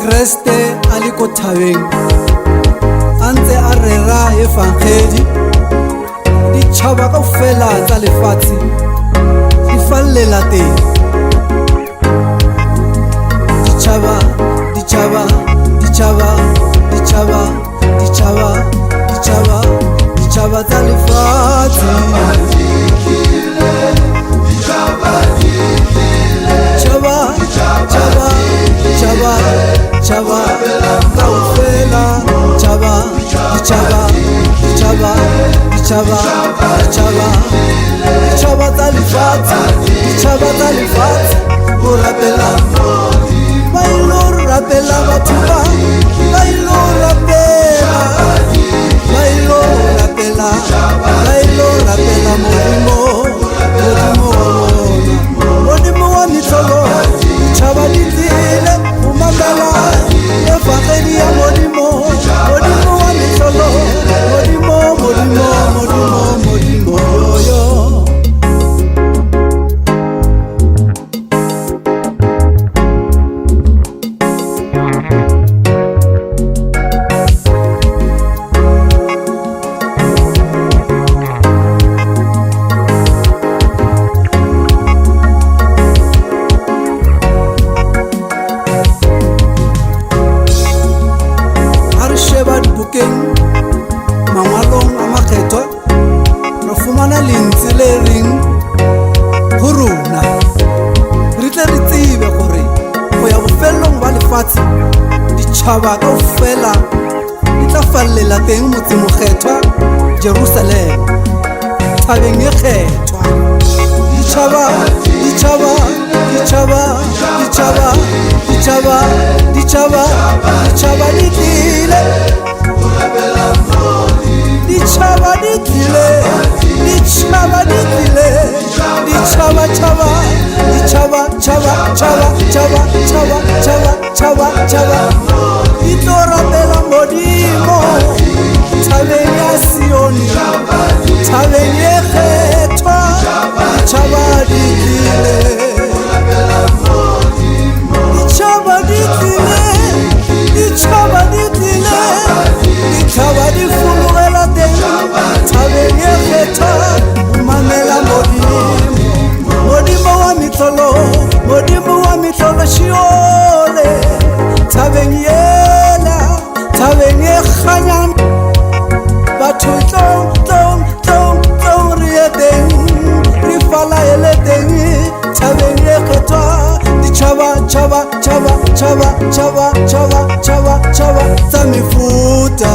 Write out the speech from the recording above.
Kreste a le ko thabeng a ntse a rera efangedi ditšhaba kaofela tsa lefatshe di fallela teng ditšhaba ditšhaba ditšhaba ditšhaba ditšhaba ditšhaba ditšhaba tsa lefatshe Chaba kaofela chaba chaba chaba chaba chaba chaba tsa lefatshe chaba tsa lefatshe o rapela ba ilo rapela batho ba ilo rapela ba ilo rapela ba ilo rapela modimo wa mitolo chaba ditile umamela efakedi ya modimo wa mitolo modimo yo mangwalong a makgetho re fumana lentswe le reng ho rona re tle re tsebe gore go ya bofelong ba lefatshe ditšhaba kaofela di tla fallela teng motse mokgethwa Jerusalem thabeng e kgethwa ditšhaba ditšhaba ditšhaba ditšhaba ditšhaba ditšhaba ditšhaba di tlile ditšhaba di tlile ditšhaba di tlile ditšhaba tšhaba ditšhaba tšhaba tšhaba tšhaba tšhaba tšhaba tšhaba tšhaba di tlo rapela modimo thabeng ya Sioni thabeng e kgethwa ditšhaba di tlile ditšhaba di tlile ditšhaba di tlile ditšhaba di fulugela teng thabeng e kgethwa mamela modimo wa mitlolo šiole thabeng yela thabeng e kganyang batho tlong re ye teng re falaele teng thabeng e kgethwa ditšhaba tšhaba tšhaba tšhaba tšhaba tšhaba tšhaba tšhaba tsa mefuta